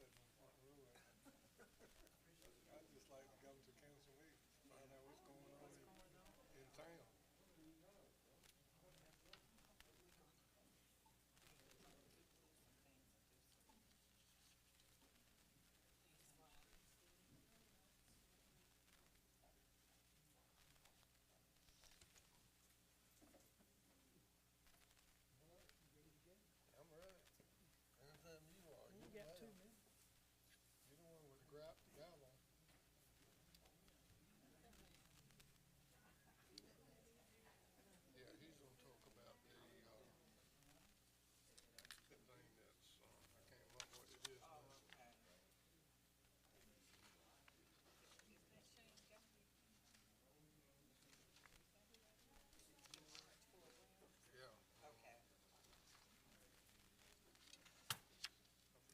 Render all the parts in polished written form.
sitting on the front row of it. I'd just like to come to council meetings, find out what's going on in town. I'm ready. Anytime you are, you got 2 minutes. You're the one with the gavel. Yeah, he's gonna talk about the thing that's, I can't remember what it is now. Yeah. I forgot what he was gonna talk about.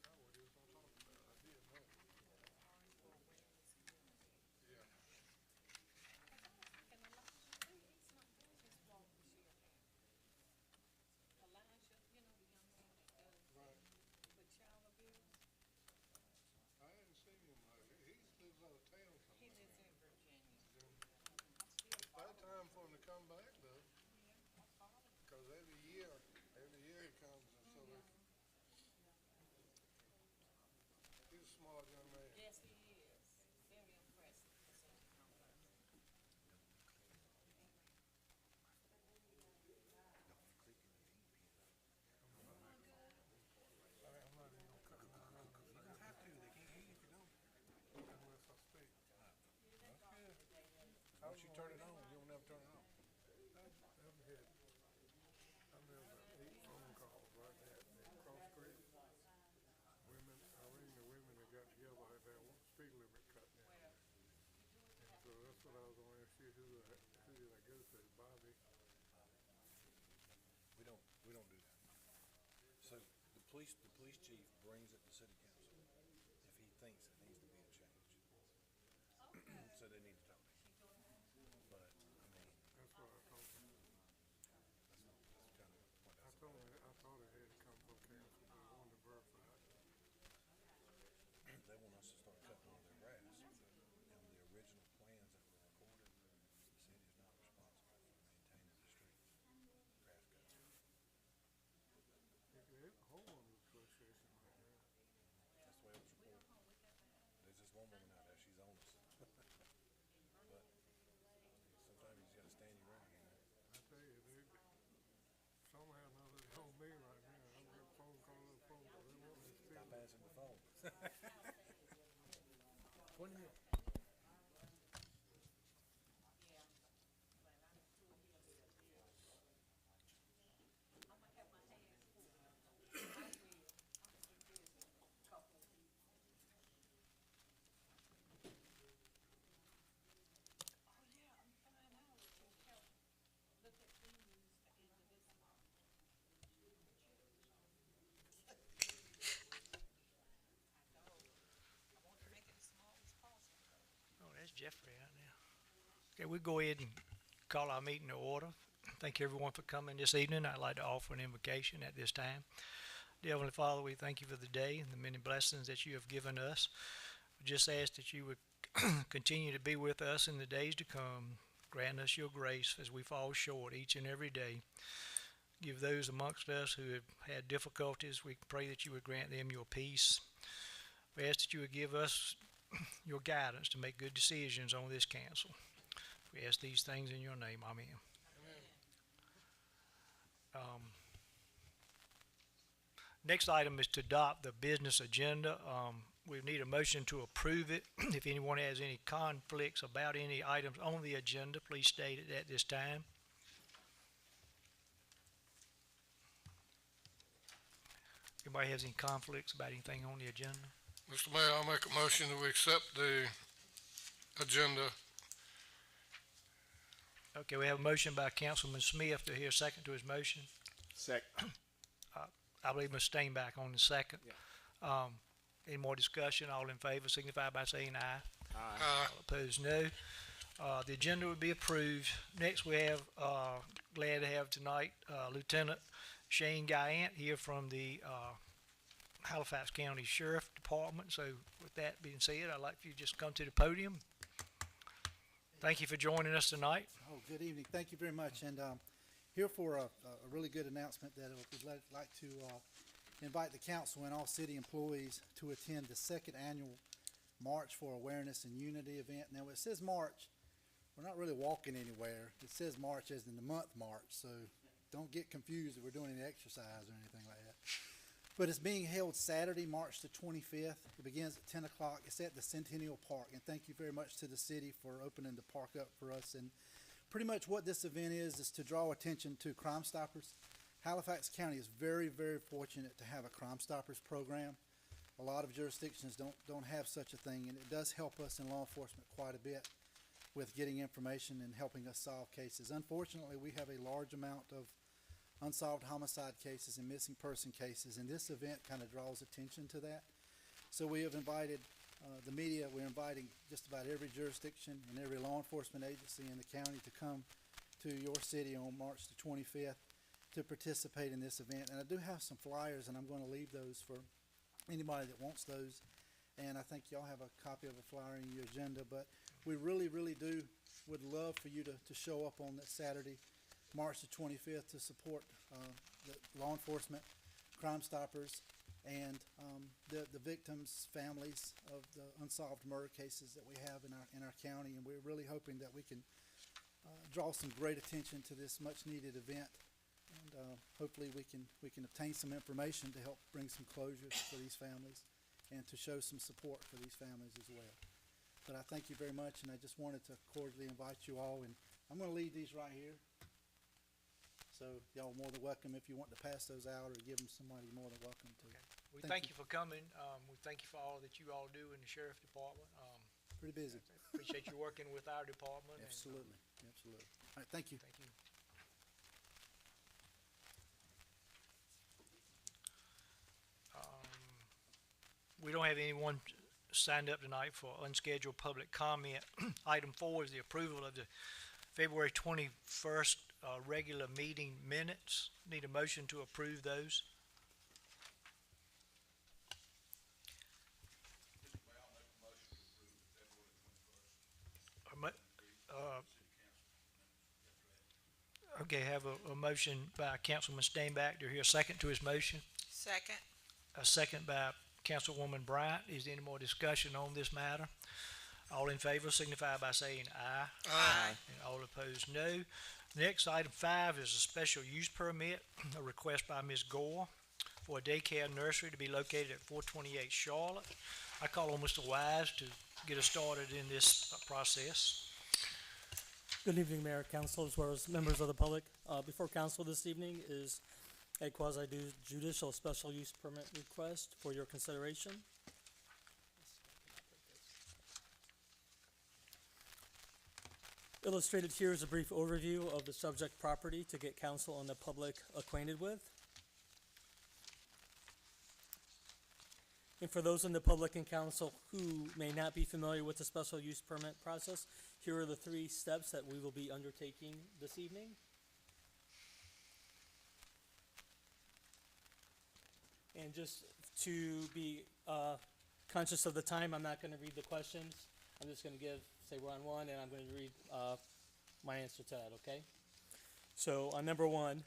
I did know. Yeah. Right. I hadn't seen him lately. He lives out of town somewhere. It's about time for him to come back though, because every year he comes and so he's a smart young man. I'm not even gonna cut my nose. You don't have to. They can't hear you if you don't. Unless I speak. That's good. Once you turn it on, you don't never turn it on. I've had, I remember 8 phone calls like that across the street. Women, I ring the women that got together like that, want speed limit cut down. And so that's what I was gonna ask you, who did I go to? Bobby? We don't do that. So the police chief brings it to city council if he thinks it needs to be a change. So they need to talk to him. But I mean, That's what I told him. that's kind of what I that's told about. him, I thought it had to come from council, but I wanted to verify it. They want us to start cutting all their grass. And the original plans that were recorded, the city is not responsible for maintaining the streets. Grass cuts. There's a homeowners association right now. That's the way it was reported. There's just one woman out there, she's on us. But sometimes you just gotta stand your ground, you know. I tell you, somehow or another, they on me right now. I'm getting phone call after phone call. They want me to Stop steal it. answering the phone. When you Oh, that's Jeffrey out there. Okay, we'll go ahead and call our meeting to order. Thank you everyone for coming this evening. I'd like to offer an invocation at this time. Dear Heavenly Father, we thank you for the day and the many blessings that you have given us. We just ask that you would continue to be with us in the days to come. Grant us your grace as we fall short each and every day. Give those amongst us who have had difficulties, we pray that you would grant them your peace. We ask that you would give us your guidance to make good decisions on this council. We ask these things in your name. Amen. Next item is to adopt the business agenda. We need a motion to approve it. If anyone has any conflicts about any items on the agenda, please state it at this time. Anybody has any conflicts about anything on the agenda? Mr. Mayor, I'll make a motion that we accept the agenda. Okay, we have a motion by Councilman Smith. Do I hear a second to his motion? Second. I believe Ms. Steinbach on the second. Yeah. Any more discussion? All in favor signify by saying aye. Aye. All opposed, no. The agenda would be approved. Next, we have, glad to have tonight, Lieutenant Shane Guyant here from the Halifax County Sheriff Department. So with that being said, I'd like for you to just come to the podium. Thank you for joining us tonight. Oh, good evening. Thank you very much. And here for a really good announcement that we'd like to invite the council and all city employees to attend the second annual March for Awareness and Unity event. Now, it says March. We're not really walking anywhere. It says March as in the month March, so don't get confused if we're doing any exercise or anything like that. But it's being held Saturday, March the 25th. It begins at 10 o'clock. It's at the Centennial Park. And thank you very much to the city for opening the park up for us. And pretty much what this event is to draw attention to Crime Stoppers. Halifax County is very, very fortunate to have a Crime Stoppers program. A lot of jurisdictions don't have such a thing, and it does help us in law enforcement quite a bit with getting information and helping us solve cases. Unfortunately, we have a large amount of unsolved homicide cases and missing person cases, and this event kind of draws attention to that. So we have invited the media. We're inviting just about every jurisdiction and every law enforcement agency in the county to come to your city on March the 25th to participate in this event. And I do have some flyers, and I'm going to leave those for anybody that wants those. And I think y'all have a copy of a flyer in your agenda, but we really, really would love for you to show up on that Saturday, March the 25th, to support the law enforcement, Crime Stoppers, and the victims' families of the unsolved murder cases that we have in our county. And we're really hoping that we can draw some great attention to this much-needed event, and hopefully we can obtain some information to help bring some closure for these families and to show some support for these families as well. But I thank you very much, and I just wanted to cordially invite you all. And I'm going to leave these right here. So y'all are more than welcome. If you want to pass those out or give them somebody, you're more than welcome to. Okay. We thank you for coming. We thank you for all that you all do in the Sheriff Department. Pretty busy. Appreciate you working with our department. Absolutely. Absolutely. All right. Thank you. Thank you. We don't have anyone signed up tonight for unscheduled public comment. Item 4 is the approval of the February 21st regular meeting minutes. Need a motion to approve those. Okay, have a motion by Councilman Stainback. Do I hear a second to his motion? Second. A second by Councilwoman Bryant. Is there any more discussion on this matter? All in favor signify by saying aye. Aye. And all opposed, no. Next, item 5 is a special use permit, a request by Ms. Gore for a daycare nursery to be located at 428 Charlotte. I call on Mr. Wise to get us started in this process. Good evening, Mayor, Council, as well as members of the public. Before Council this evening is a quasi-judicial special use permit request for your consideration. Illustrated here is a brief overview of the subject property to get Council and the public acquainted with. And for those in the public and Council who may not be familiar with the special use permit process, here are the 3 steps that we will be undertaking this evening. And just to be conscious of the time, I'm not going to read the questions. I'm just going to say we're on 1, and I'm going to read my answer to that, okay? So on number 1,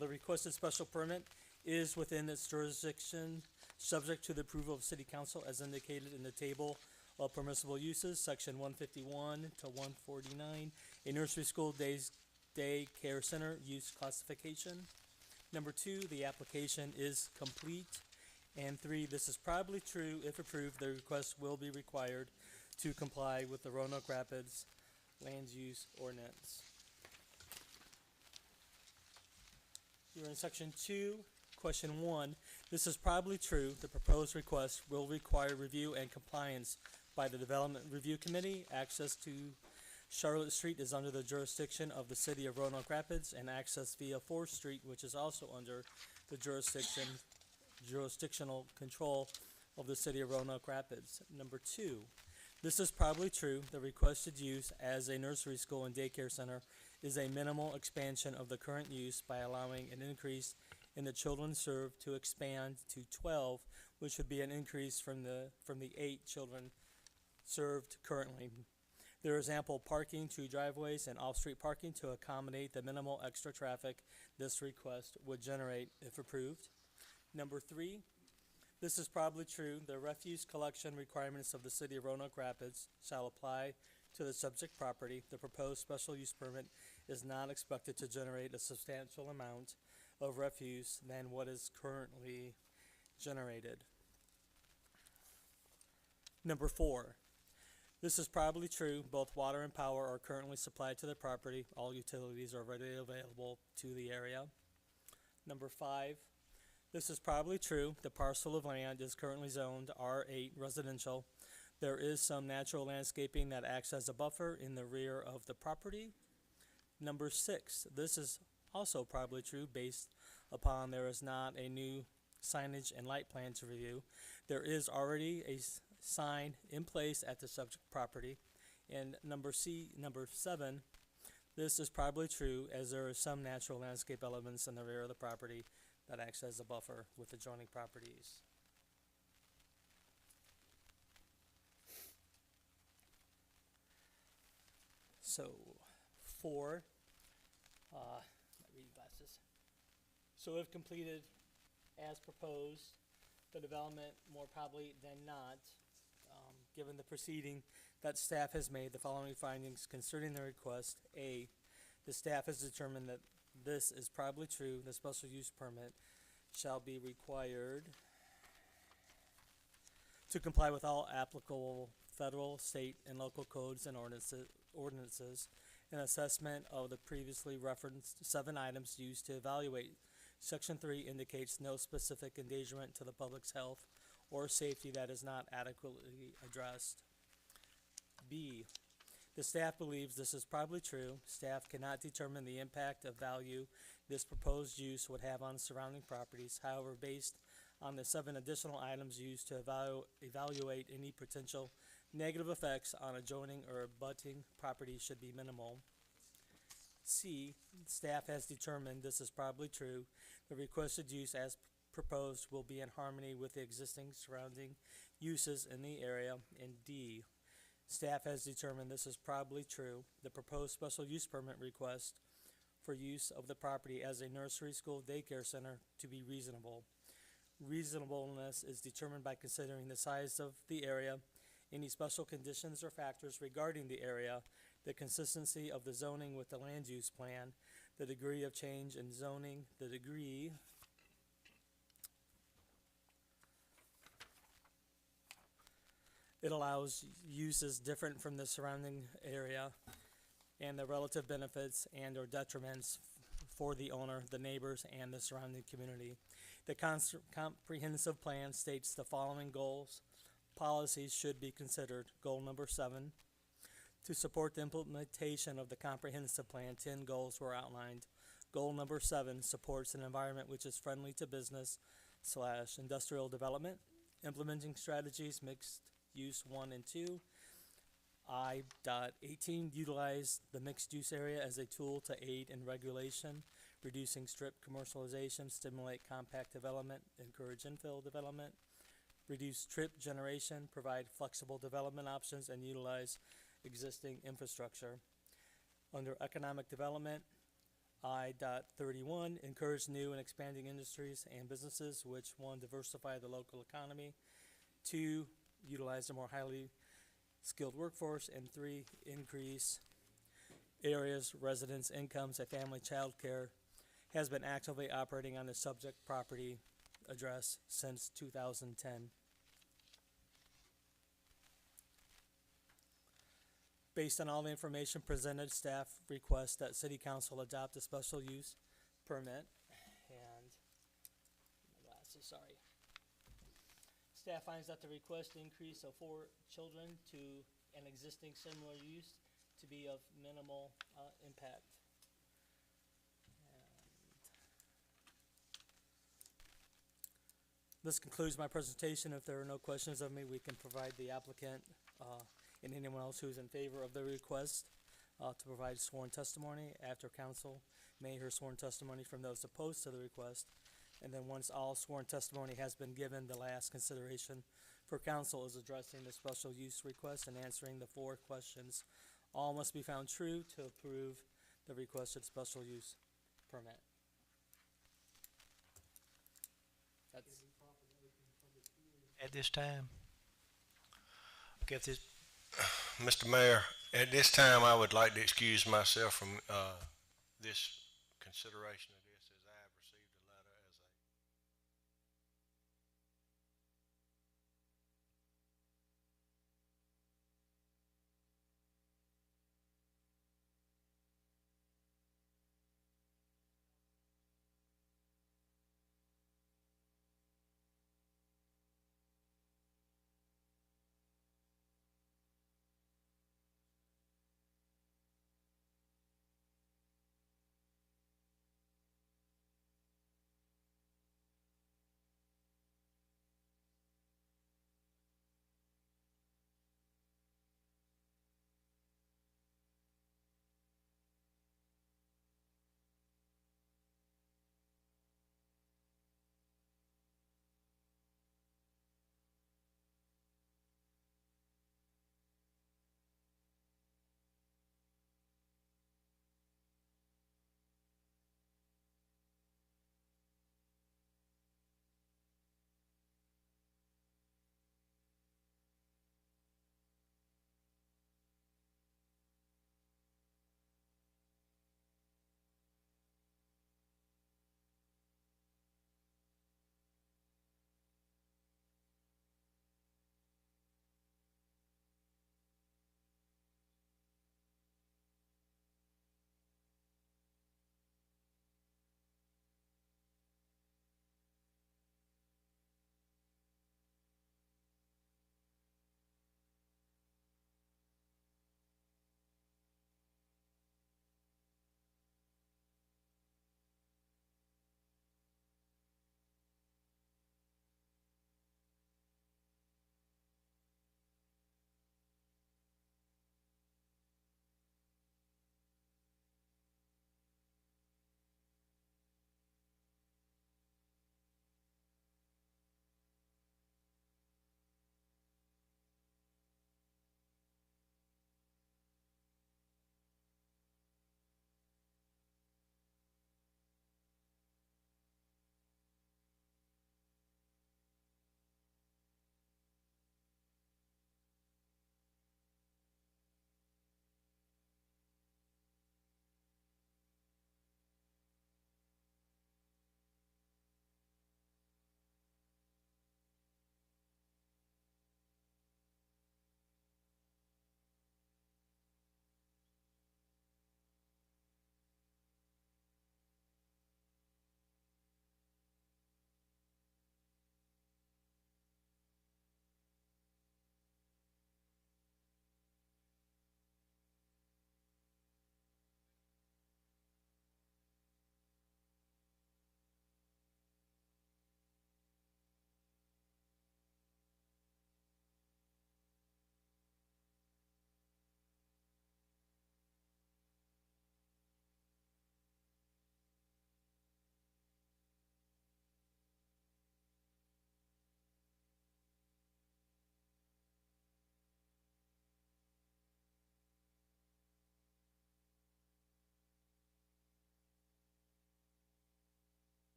the requested special permit is within its jurisdiction, subject to the approval of City Council as indicated in the table of permissible uses, section 151 to 149, a nursery school day care center use classification. Number 2, the application is complete. And 3, this is probably true. If approved, the request will be required to comply with the Roanoke Rapids Land Use Ordinance. You're in section 2, question 1. This is probably true. The proposed request will require review and compliance by the Development Review Committee. Access to Charlotte Street is under the jurisdiction of the City of Roanoke Rapids, and access via 4th Street, which is also under the jurisdictional control of the City of Roanoke Rapids. Number 2, this is probably true. The requested use as a nursery school and daycare center is a minimal expansion of the current use by allowing an increase in the children served to expand to 12 which would be an increase from the 8 children served currently. There is ample parking, 2 driveways, and off-street parking to accommodate the minimal extra traffic this request would generate if approved. Number 3, this is probably true. The refuse collection requirements of the city of Roanoke Rapids shall apply to the subject property. The proposed special use permit is not expected to generate a substantial amount of refuse than what is currently generated. Number 4, this is probably true. Both water and power are currently supplied to the property. All utilities are readily available to the area. Number 5, this is probably true. The parcel of land is currently zoned R8 residential. There is some natural landscaping that acts as a buffer in the rear of the property. Number 6, this is also probably true based upon there is not a new signage and light plan to review. There is already a sign in place at the subject property. And number 7, this is probably true as there are some natural landscape elements in the rear of the property that acts as a buffer with adjoining properties. So, 4, my reading glasses. So if completed as proposed, the development more probably than not, given the proceeding that staff has made, the following findings concerning the request. A, the staff has determined that this is probably true. The special use permit shall be required to comply with all applicable federal, state, and local codes and ordinances. An assessment of the previously referenced 7 items used to evaluate Section 3 indicates no specific endangerment to the public's health or safety that is not adequately addressed. B, the staff believes this is probably true. Staff cannot determine the impact of value this proposed use would have on surrounding properties. However, based on the 7 additional items used to evaluate any potential negative effects on adjoining or abutting properties should be minimal. C, staff has determined this is probably true. The requested use as proposed will be in harmony with the existing surrounding uses in the area. And D, staff has determined this is probably true. The proposed special use permit request for use of the property as a nursery school daycare center to be reasonable. Reasonableness is determined by considering the size of the area, any special conditions or factors regarding the area, the consistency of the zoning with the land use plan, the degree of change in zoning, the degree it allows uses different from the surrounding area, and the relative benefits and or detriments for the owner, the neighbors, and the surrounding community. The comprehensive plan states the following goals. Policies should be considered. Goal number 7, to support the implementation of the comprehensive plan, 10 goals were outlined. Goal number 7 supports an environment which is friendly to business/industrial development, implementing strategies mixed use 1 and 2. I.18, utilize the mixed use area as a tool to aid in regulation, reducing strip commercialization, stimulate compact development, encourage infill development, reduce trip generation, provide flexible development options, and utilize existing infrastructure. Under economic development, I.31, encourage new and expanding industries and businesses which, 1, diversify the local economy, 2, utilize a more highly skilled workforce, and 3, increase areas, residents' incomes, and family child care, has been actively operating on the subject property address since 2010. Based on all the information presented, staff requests that City Council adopt a special use permit. And my glasses, sorry. Staff finds that the request increase of 4 children to an existing similar use to be of minimal impact. This concludes my presentation. If there are no questions of me, we can provide the applicant and anyone else who is in favor of the request to provide sworn testimony. After council may hear sworn testimony from those opposed to the request, And then once all sworn testimony has been given, the last consideration for council is addressing the special use request and answering the 4 questions. All must be found true to approve the requested special use permit. That's, At this time. Okay, if this, Mr. Mayor, at this time, I would like to excuse myself from this consideration of this, as I have received a letter as a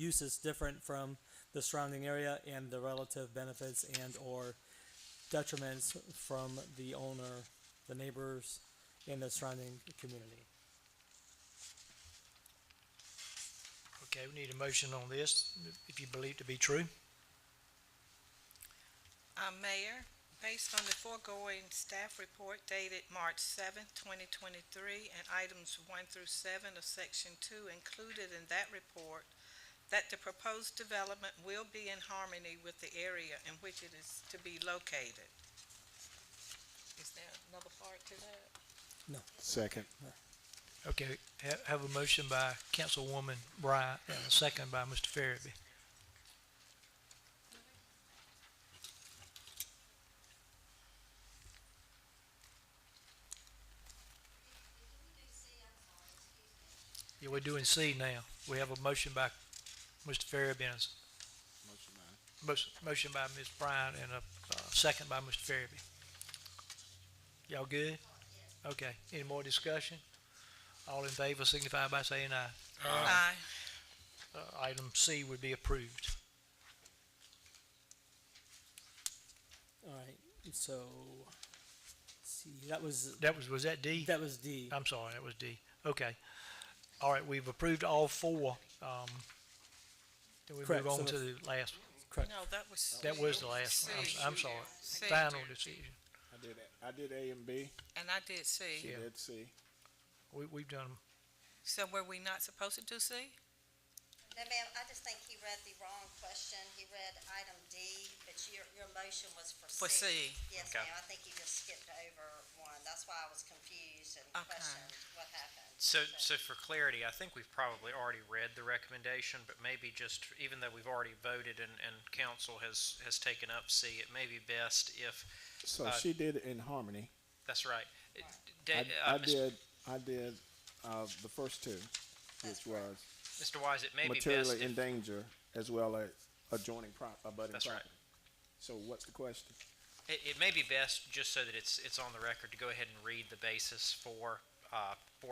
uses different from the surrounding area and the relative benefits and/or detriments from the owner, the neighbors, and the surrounding community. Okay, we need a motion on this, if you believe it to be true. Mayor, based on the foregoing staff report dated March 7th, 2023, and items 1 through 7 of Section 2 included in that report, that the proposed development will be in harmony with the area in which it is to be located. Is there another part to that? Second. Okay, have a motion by Councilwoman Bryant and a second by Mr. Farabee. Yeah, we're doing C now. We have a motion by Mr. Farabee and a motion by Ms. Bryant and a second by Mr. Farabee. Y'all good? Okay, any more discussion? All in favor signify by saying aye. Aye. Item C would be approved. All right, so, let's see, that was Was that D? D. I'm sorry, that was D. Okay. All right, we've approved all four. Then we Correct, move on so to the last, Correct. No, that was. that was the last one. I'm sorry. C. Final decision. I did A and B. And I did C. She Yeah. did C. We've done 'em. So were we not supposed to do C? No, ma'am, I just think he read the wrong question. He read item D, but your motion was for C. For C. Yes, Okay. ma'am, I think he just skipped over one. That's why I was confused and Okay. questioned what happened. So for clarity, I think we've probably already read the recommendation, but maybe just, even though we've already voted and council has taken up C, it may be best if, So she did it in harmony. that's right. I did the first two, which was Mr. Wise, it may be best materially in if, danger as well as adjoining abutting That's right. property. So what's the question? it may be best, just so that it's on the record, to go ahead and read the basis for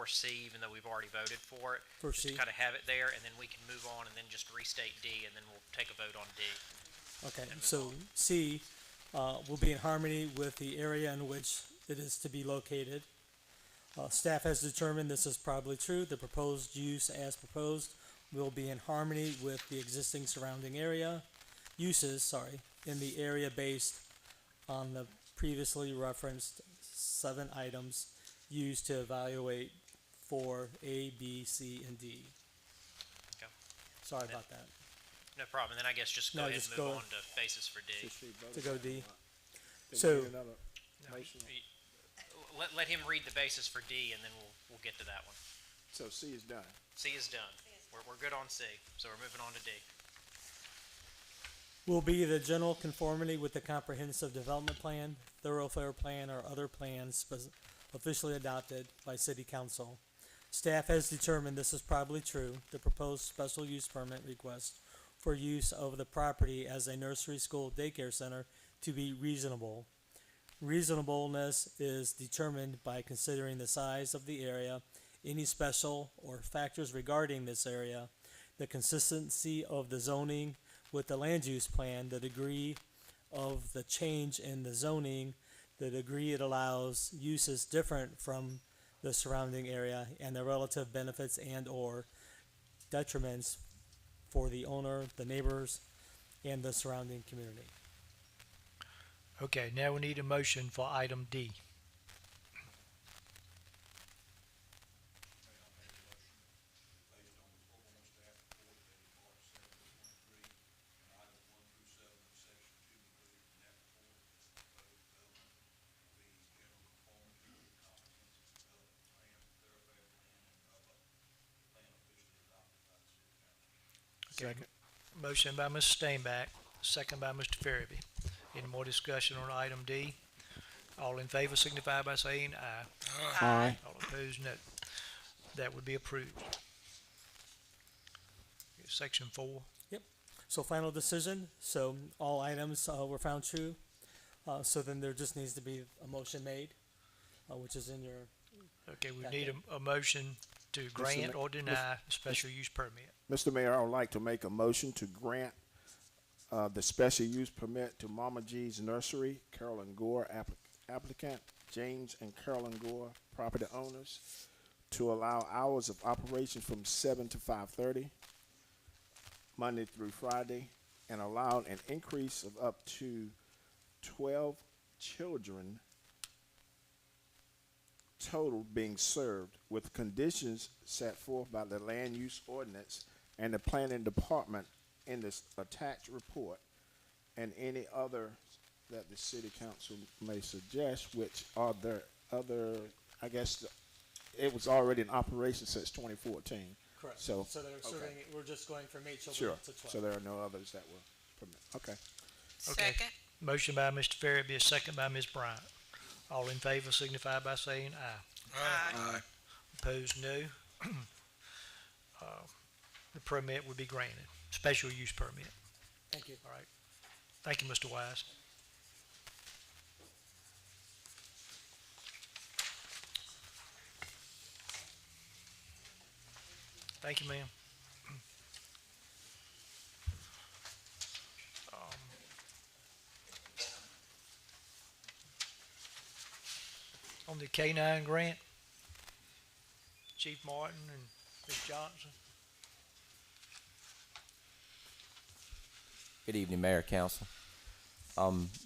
C, even though we've already voted for it. For Just to C. kind of have it there, and then we can move on and then just restate D, and then we'll take a vote on D. Okay, so C will be in harmony with the area in which it is to be located. Staff has determined this is probably true. The proposed use as proposed will be in harmony with the existing surrounding uses in the area based on the previously referenced 7 items used to evaluate for A, B, C, and D. Okay. Sorry about that. No problem, then I guess just go No, ahead just and move go- on to basis for D. So she voted To go on D. what? Did So- we need another motion? Let him read the basis for D, and then we'll get to that one. So C is done. C is done. We're good on C, so we're moving on to D. Will be the general conformity with the comprehensive development plan, thoroughfare plan, or other plans officially adopted by city council. Staff has determined this is probably true. The proposed special use permit request for use of the property as a nursery school daycare center to be reasonable. Reasonableness is determined by considering the size of the area, any special or factors regarding this area, the consistency of the zoning with the land use plan, the degree of the change in the zoning, the degree it allows uses different from the surrounding area, and the relative benefits and/or detriments for the owner, the neighbors, and the surrounding community. Okay, now we need a motion for item D. Second. Motion by Mr. Stainback, second by Mr. Farabee. Any more discussion on item D? All in favor signify by saying aye. Aye. All opposed, no. That would be approved. Section 4. So final decision, so all items were found true. So then there just needs to be a motion made, which is in your, Okay, we need a motion to grant or deny special use permit. Mr. Mayor, I would like to make a motion to grant the special use permit to Mama G's Nursery, Carolyn Gore, applicant, James and Carolyn Gore, property owners, to allow hours of operation from 7 to 5:30, Monday through Friday, and allowed an increase of up to 12 children total being served, with conditions set forth by the land use ordinance and the planning department in this attached report, and any other that the city council may suggest, which are there other, I guess, it was already in operation since 2014. Correct. So, So they're serving, we're just going from 8 children sure, up to 12. so there are no others that were permitted. Okay. Okay. Second. Motion by Mr. Farabee, second by Ms. Bryant. All in favor signify by saying aye. Aye. Opposed, no. The permit would be granted, special use permit. Thank you. All right. Thank you, Mr. Wise. Thank you, ma'am. On the K-9 grant, Chief Martin and Ms. Johnson. Good evening, Mayor, Council.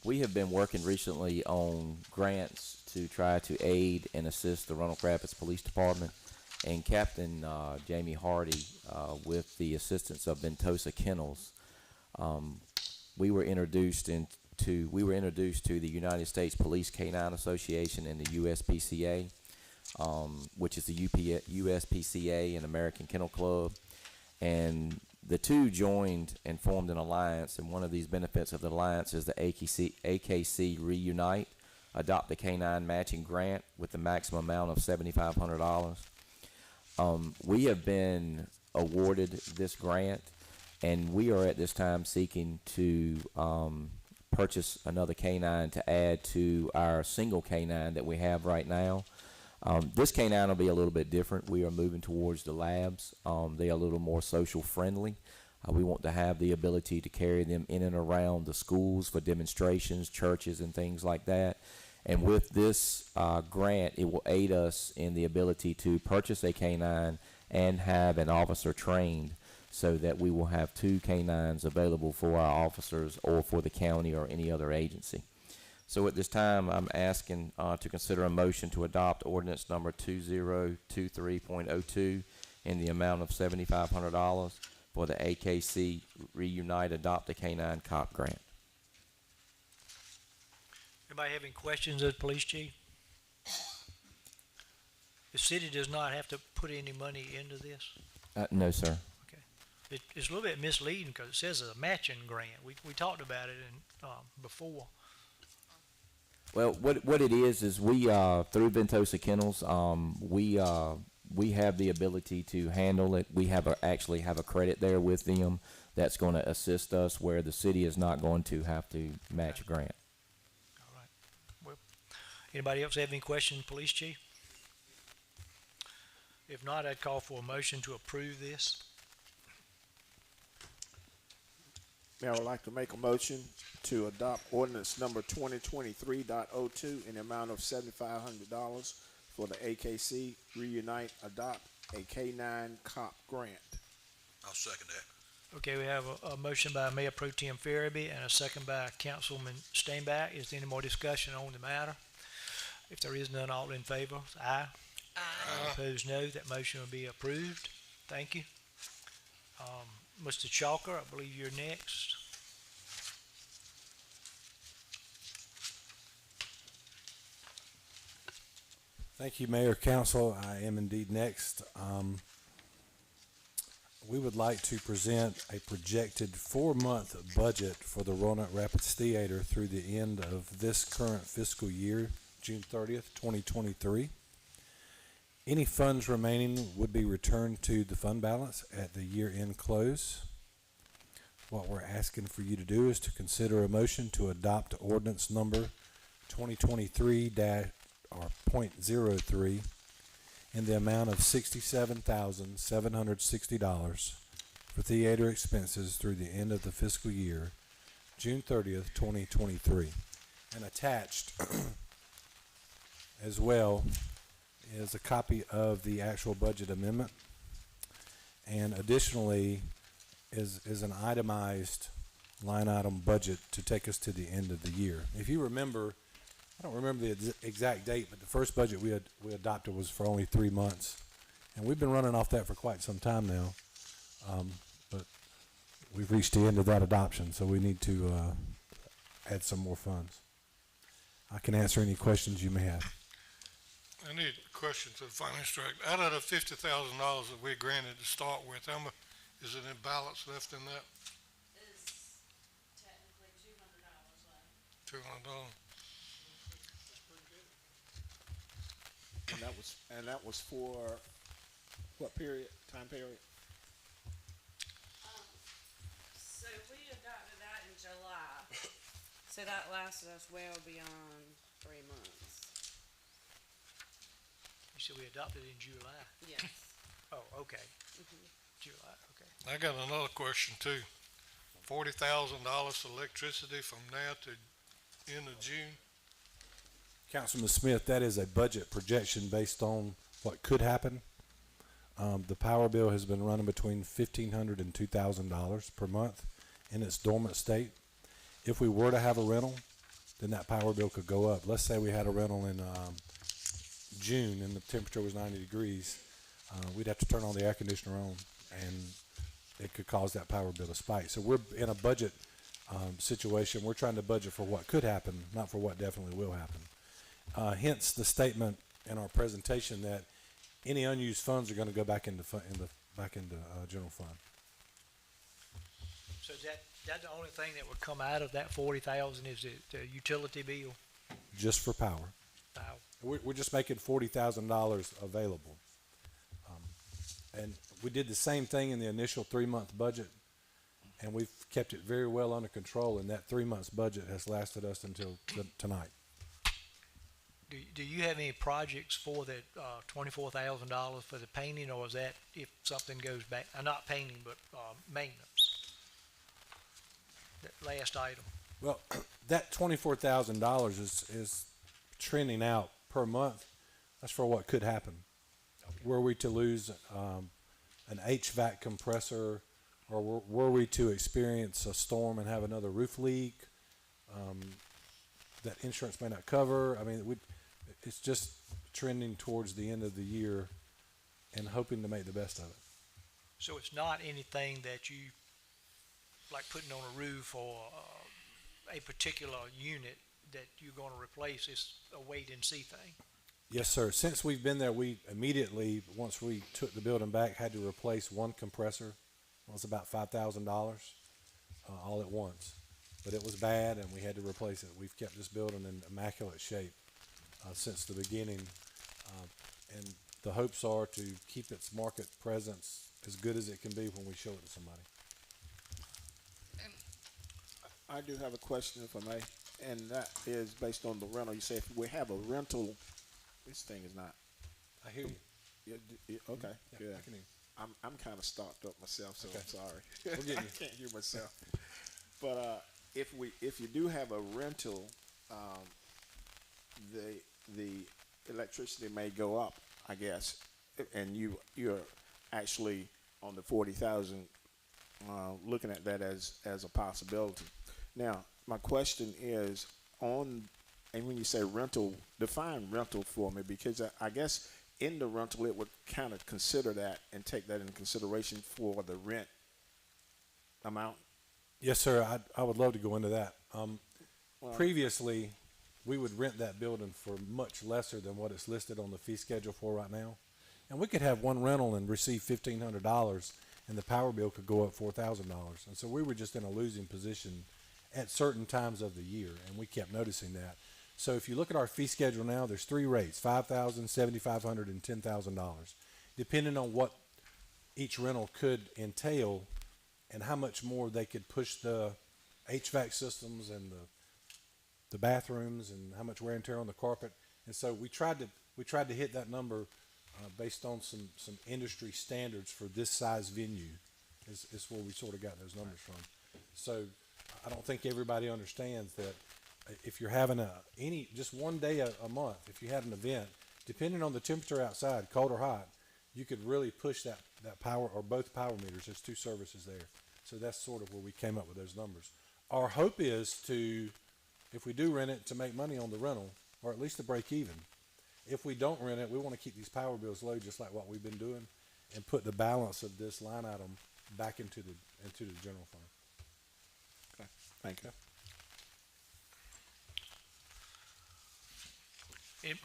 We have been working recently on grants to try to aid and assist the Roanoke Rapids Police Department, and Captain Jamie Hardy, with the assistance of Ventosa Kennels, we were introduced to the United States Police K-9 Association and the USPCA, which is the USPCA and American Kennel Club, and the two joined and formed an alliance, and one of these benefits of the alliance is the AKC Reunite Adopt a K-9 matching grant with the maximum amount of $7,500. We have been awarded this grant, and we are at this time seeking to purchase another K-9 to add to our single K-9 that we have right now. This K-9 will be a little bit different. We are moving towards the labs. They are a little more social friendly. We want to have the ability to carry them in and around the schools for demonstrations, churches, and things like that. And with this grant, it will aid us in the ability to purchase a K-9 and have an officer trained, so that we will have two K-9s available for our officers or for the county or any other agency. So at this time, I'm asking to consider a motion to adopt ordinance number 2023.02 in the amount of $7,500 for the AKC Reunite Adopt a K-9 COP grant. Anybody have any questions of the police chief? The city does not have to put any money into this? No, sir. It's a little bit misleading because it says a matching grant. We talked about it before. Well, what it is we through Ventosa Kennels, we have the ability to handle it. We actually have a credit there with them that's going to assist us, where the city is not going to have to match a grant. All right. Well, anybody else have any questions, police chief? If not, I'd call for a motion to approve this. Mayor, I would like to make a motion to adopt ordinance number 2023.02 in the amount of $7,500 for the AKC Reunite Adopt a K-9 COP grant. I'll second that. Okay, we have a motion by Mayor Pro Tem Farabee and a second by Councilman Steinbach. Is there any more discussion on the matter? If there is none, all in favor, aye. Aye. Opposed, no. That motion will be approved. Thank you. Mr. Chalker, I believe you're next. Thank you, Mayor, Council. I am indeed next. We would like to present a projected 4-month budget for the Roanoke Rapids Theater through the end of this current fiscal year, June 30th, 2023. Any funds remaining would be returned to the fund balance at the year-end close. What we're asking for you to do is to consider a motion to adopt ordinance number 2023-0.03 in the amount of $67,760 for theater expenses through the end of the fiscal year, June 30th, 2023. And attached as well is a copy of the actual budget amendment. And additionally is an itemized line item budget to take us to the end of the year. If you remember, I don't remember the exact date, but the first budget we adopted was for only 3 months. And we've been running off that for quite some time now. But we've reached the end of that adoption, so we need to add some more funds. I can answer any questions you may have. I need a question to the finance director. Out of the $50,000 that we granted to start with, how much is it in balance left in that? Is technically $200 left. $200. And that was for what period, time period? So we adopted that in July. So that lasted us well beyond 3 months. You said we adopted in July. Yes. Oh, okay. July, okay. I got another question too. $40,000 for electricity from now to end of June. Councilman Smith, that is a budget projection based on what could happen. The power bill has been running between $1,500 and $2,000 per month in its dormant state. If we were to have a rental, then that power bill could go up. Let's say we had a rental in June and the temperature was 90 degrees. We'd have to turn all the air conditioner on, and it could cause that power bill to spike. So we're in a budget situation. We're trying to budget for what could happen, not for what definitely will happen. Hence the statement in our presentation that any unused funds are going to go back into general fund. So is that the only thing that would come out of that 40,000 is the utility bill? Just for power. We're just making $40,000 available. And we did the same thing in the initial 3-month budget, and we've kept it very well under control, and that 3 months budget has lasted us until tonight. Do you have any projects for that $24,000 for the painting, or is that if something goes back, not painting, but maintenance? That last item. Well, that $24,000 is trending out per month. That's for what could happen. Okay. Were we to lose an HVAC compressor, or were we to experience a storm and have another roof leak that insurance may not cover? I mean, it's just trending towards the end of the year and hoping to make the best of it. So it's not anything that you, like putting on a roof or a particular unit that you're going to replace. It's a wait and see thing. Yes, sir. Since we've been there, we immediately, once we took the building back, had to replace one compressor. It was about $5,000 all at once. But it was bad, and we had to replace it. We've kept this building in immaculate shape since the beginning. And the hopes are to keep its market presence as good as it can be when we show it to somebody. I do have a question, if I may, and that is based on the rental. You say if we have a rental, this thing is not. I hear you. Okay, Yeah, good. I can hear you. I'm kind of stopped up myself, so Okay. I'm sorry. We'll get I you. can't hear myself. But if you do have a rental, the electricity may go up, I guess, and you're actually on the 40,000, looking at that as a possibility. Now, my question is and when you say rental, define rental for me, because I guess in the rental it would kind of consider that and take that into consideration for the rent amount. Yes, sir. I would love to go into that. Previously, we would rent that building for much lesser than what it's listed on the fee schedule for right now. And we could have one rental and receive $1,500, and the power bill could go up $4,000. And so we were just in a losing position at certain times of the year, and we kept noticing that. So if you look at our fee schedule now, there's 3 rates: $5,000, $7,500, and $10,000, depending on what each rental could entail and how much more they could push the HVAC systems and the bathrooms and how much wear and tear on the carpet. And so we tried to hit that number based on some industry standards for this size venue, is where we sort of got those numbers from. So I don't think everybody understands that if you're having just one day a month, if you had an event, depending on the temperature outside, cold or hot, you could really push that power, or both power meters. There's two services there. So that's sort of where we came up with those numbers. Our hope is to, if we do rent it, to make money on the rental, or at least to break even. If we don't rent it, we want to keep these power bills low, just like what we've been doing, and put the balance of this line item back into the general fund. Okay, thank you.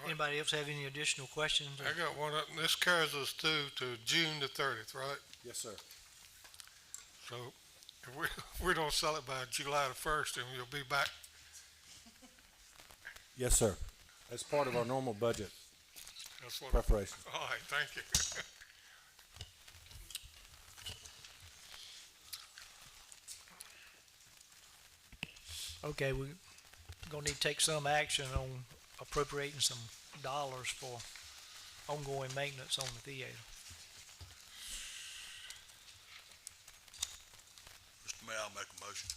Anybody else have any additional questions? I got one up, and this carries us through to June the 30th, right? Yes, sir. So if we don't sell it by July the 1st, then we'll be back. Yes, sir. As part of our normal budget That's what preparation. All right, thank you. Okay, we're gonna need to take some action on appropriating some dollars for ongoing maintenance on the theater. Mr. Mayor, I'll make a motion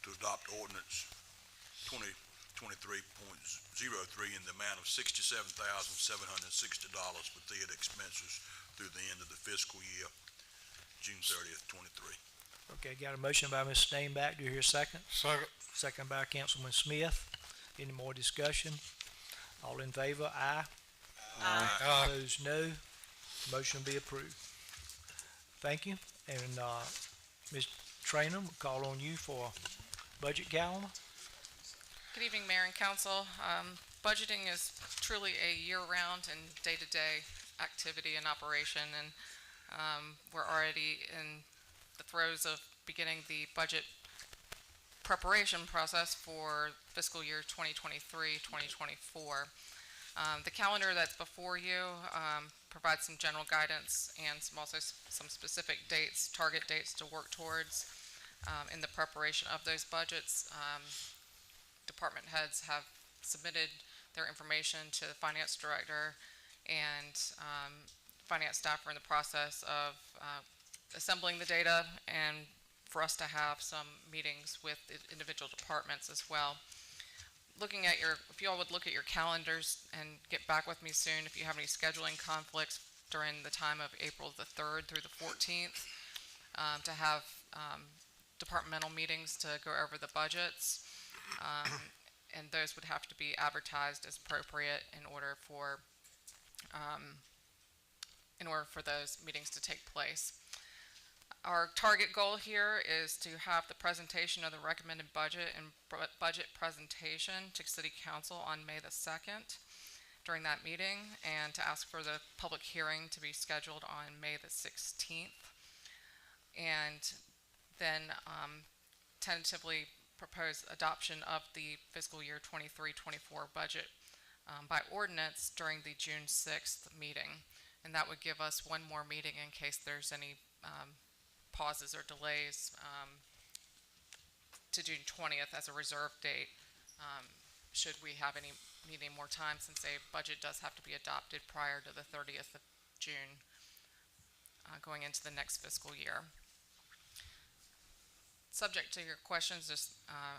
to adopt ordinance 2023.03 in the amount of $67,760 for theater expenses through the end of the fiscal year, June 30th, 23. Okay, got a motion by Ms. Steinbach. Do you hear a second? Second. Second by Councilman Smith. Any more discussion? All in favor? Aye. Aye. Opposed, no. Motion be approved. Thank you. And, Ms. Trainer, we'll call on you for budget calendar. Good evening, Mayor and Council. Budgeting is truly a year-round and day-to-day activity and operation, and we're already in the throes of beginning the budget preparation process for fiscal year 2023-2024. The calendar that's before you provides some general guidance and some specific dates, target dates to work towards in the preparation of those budgets. Department heads have submitted their information to the finance director, and finance staff are in the process of assembling the data, and for us to have some meetings with the individual departments as well. Looking at if you all would look at your calendars and get back with me soon if you have any scheduling conflicts during the time of April the 3rd through the 14th, to have departmental meetings to go over the budgets. And those would have to be advertised as appropriate in order for those meetings to take place. Our target goal here is to have the presentation of the recommended budget and budget presentation to City Council on May the 2nd during that meeting, and to ask for the public hearing to be scheduled on May the 16th. And then tentatively propose adoption of the fiscal year 23-24 budget by ordinance during the June 6th meeting. And that would give us one more meeting in case there's any pauses or delays to June 20th as a reserve date, should we need any more time, since a budget does have to be adopted prior to the 30th of June going into the next fiscal year. Subject to your questions, just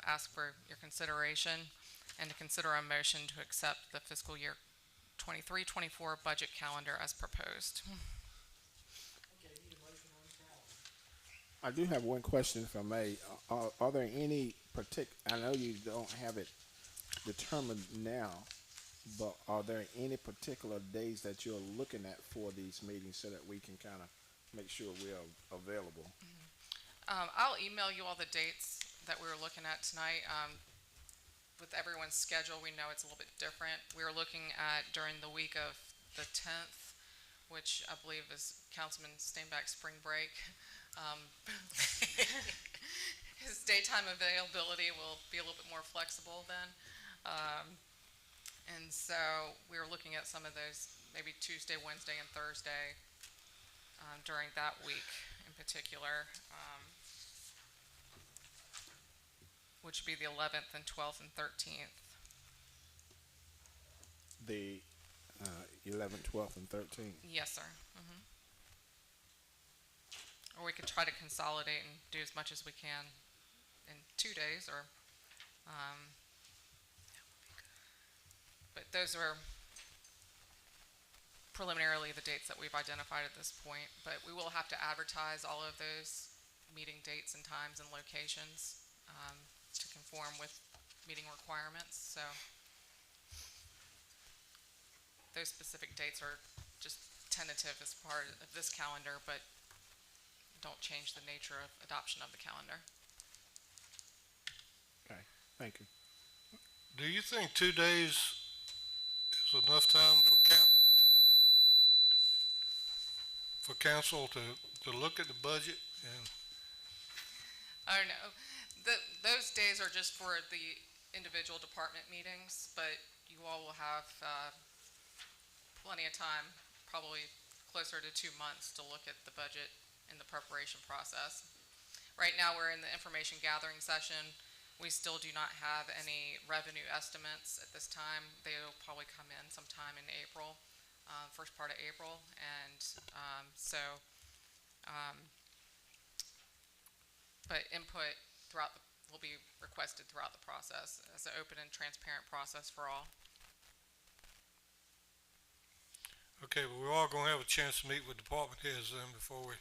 ask for your consideration and to consider a motion to accept the fiscal year 23-24 budget calendar as proposed. I do have one question, if I may. Are there any I know you don't have it determined now, but are there any particular days that you're looking at for these meetings so that we can kind of make sure we are available? I'll email you all the dates that we were looking at tonight. With everyone's schedule, we know it's a little bit different. We were looking at during the week of the 10th, which I believe is Councilman Steinbach's spring break. His daytime availability will be a little bit more flexible then. And so we were looking at some of those, maybe Tuesday, Wednesday, and Thursday during that week in particular, which would be the 11th and 12th and 13th. 11th, 12th, and 13th. Yes, sir. Or we could try to consolidate and do as much as we can in 2 days, or, but those are preliminarily the dates that we've identified at this point. But we will have to advertise all of those meeting dates and times and locations to conform with meeting requirements. So those specific dates are just tentative as part of this calendar, but don't change the nature of adoption of the calendar. Okay, thank you. Do you think 2 days is enough time for council to look at the budget and? I don't know. Those days are just for the individual department meetings, but you all will have plenty of time, probably closer to 2 months, to look at the budget in the preparation process. Right now, we're in the information gathering session. We still do not have any revenue estimates at this time. They'll probably come in sometime in April, first part of April, and but input will be requested throughout the process as an open and transparent process for all. Okay, but we're all gonna have a chance to meet with department heads then before we.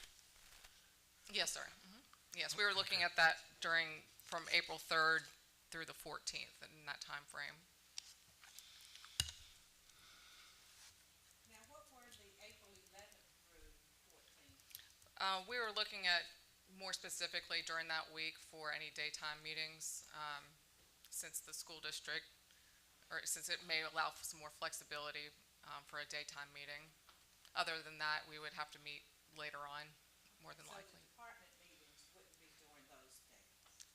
Yes, sir. Yes, we were looking at that from April 3rd through the 14th, in that time frame. Now, what were the April 11th through 14th? We were looking at more specifically during that week for any daytime meetings, since the school district, or since it may allow for some more flexibility for a daytime meeting. Other than that, we would have to meet later on, more than likely. So the department meetings wouldn't be during those days?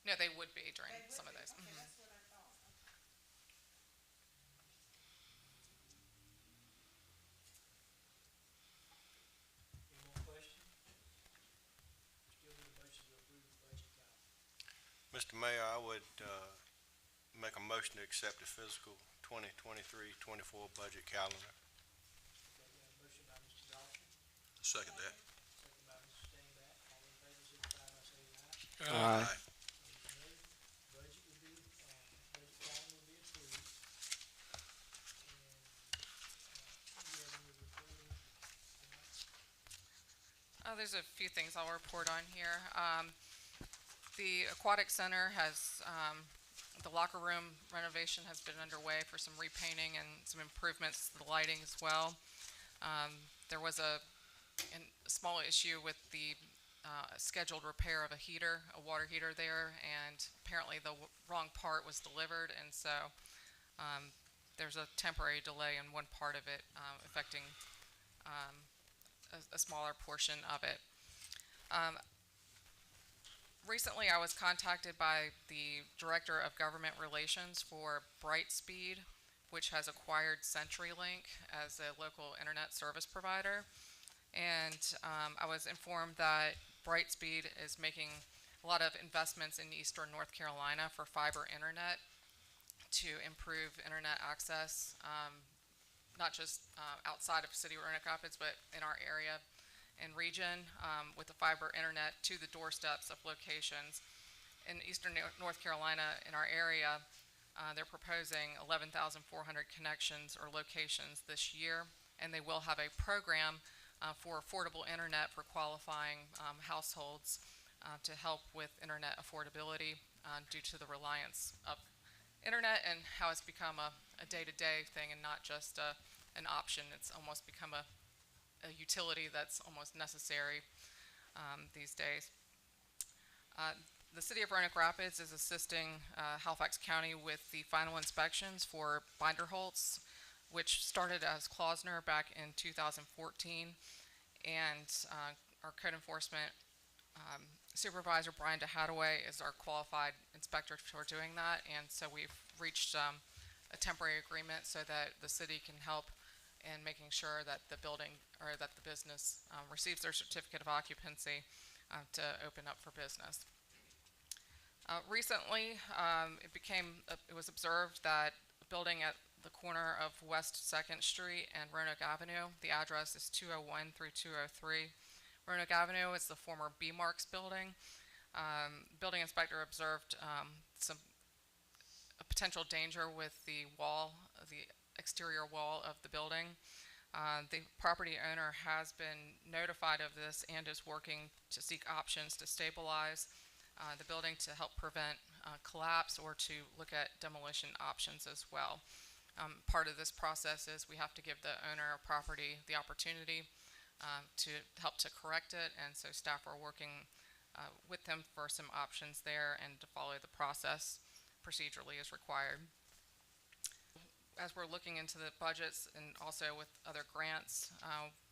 No, they would be during some of those. Okay, that's what I thought. Okay. Any more questions? Still need a motion to approve the budget calendar. Mr. Mayor, I would make a motion to accept the fiscal 2023-24 budget calendar. Okay, we have a motion by Mr. Dawson, Second that. second by Mr. Steinbeck. All in favor, signify by saying aye. Aye. Aye. Budget will be, budget calendar will be approved. And, you have any reporting tonight? There's a few things I'll report on here. The aquatic center has, the locker room renovation has been underway for some repainting and some improvements to the lighting as well. There was a small issue with the scheduled repair of a water heater there, and apparently the wrong part was delivered, and so there's a temporary delay in one part of it, affecting a smaller portion of it. Recently, I was contacted by the Director of Government Relations for Brightspeed, which has acquired CenturyLink as a local internet service provider. And I was informed that Brightspeed is making a lot of investments in eastern North Carolina for fiber internet to improve internet access, not just outside of City of Roanoke Rapids, but in our area and region, with the fiber internet to the doorsteps of locations. In eastern North Carolina, in our area, they're proposing 11,400 connections or locations this year, and they will have a program for affordable internet for qualifying households to help with internet affordability due to the reliance of internet and how it's become a day-to-day thing and not just an option. It's almost become a utility that's almost necessary these days. The City of Roanoke Rapids is assisting Halifax County with the final inspections for Binderholtz, which started as Klausner back in 2014, and our code enforcement supervisor, Brian DeHadaway, is our qualified inspector for doing that, and so we've reached a temporary agreement so that the city can help in making sure that the building or that the business receives their certificate of occupancy to open up for business. Recently, it was observed that a building at the corner of West 2nd Street and Roanoke Avenue. The address is 201 through 203. Roanoke Avenue is the former B-Marks building. Building inspector observed a potential danger with the exterior wall of the building. The property owner has been notified of this and is working to seek options to stabilize the building to help prevent collapse or to look at demolition options as well. Part of this process is we have to give the owner of property the opportunity to help to correct it, and so staff are working with them for some options there and to follow the process procedurally as required. As we're looking into the budgets and also with other grants,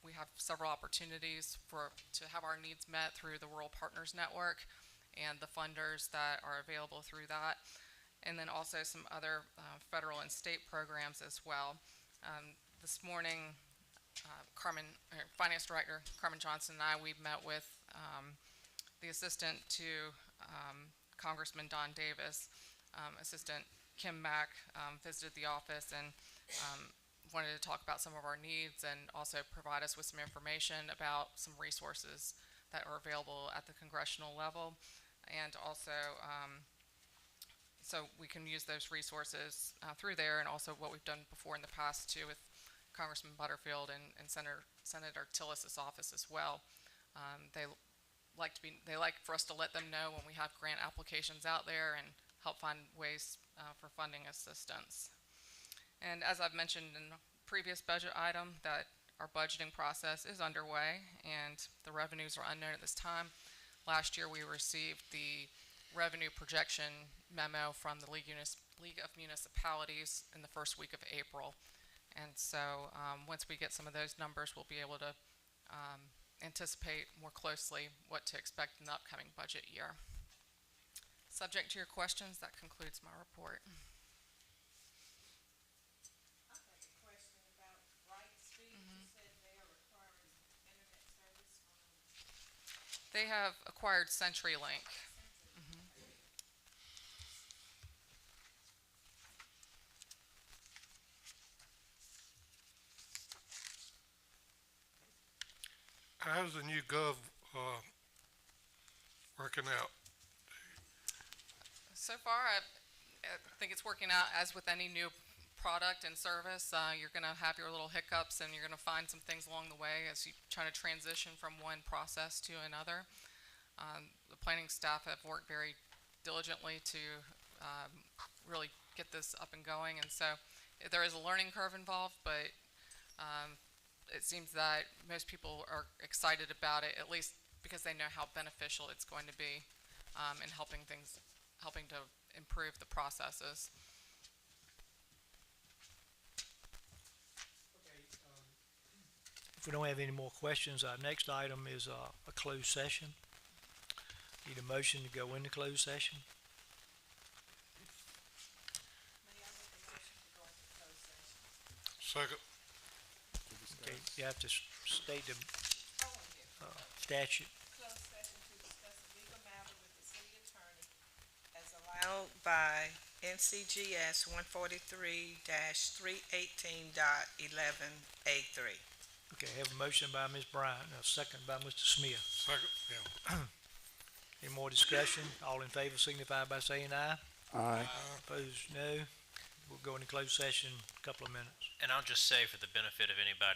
we have several opportunities to have our needs met through the Rural Partners Network and the funders that are available through that, and then also some other federal and state programs as well. This morning, Finance Director Carmen Johnson and I, we met with the assistant to Congressman Don Davis. Assistant Kim Mack visited the office and wanted to talk about some of our needs and also provide us with some information about some resources that are available at the congressional level, and also so we can use those resources through there, and also what we've done before in the past too with Congressman Butterfield and Senator Tillis's office as well. They like for us to let them know when we have grant applications out there and help find ways for funding assistance. And as I've mentioned in the previous budget item, that our budgeting process is underway and the revenues are unknown at this time. Last year we received the revenue projection memo from the League of Municipalities in the first week of April. And so once we get some of those numbers, we'll be able to anticipate more closely what to expect in the upcoming budget year. Subject to your questions, that concludes my report. I have a question about Brightspeed. You said they are requiring internet service from. They have acquired CenturyLink. How's the new gov working out? So far, I think it's working out as with any new product and service. You're going to have your little hiccups and you're going to find some things along the way as you try to transition from one process to another. The planning staff have worked very diligently to really get this up and going, and so there is a learning curve involved, but it seems that most people are excited about it, at least because they know how beneficial it's going to be in helping to improve the processes. If we don't have any more questions, our next item is a closed session. Need a motion to go into closed session. May I make a motion to go into closed session? Second. Okay, you have to state the statute. Closed session to discuss a legal matter with the city attorney as allowed by NCGS 143-318.11A3. Okay, I have a motion by Ms. Bryant, a second by Mr. Smith. Second, yeah. Any more discussion? All in favor signify by saying aye. Aye. Opposed, no. We'll go into closed session in a couple of minutes. And I'll just say for the benefit of anybody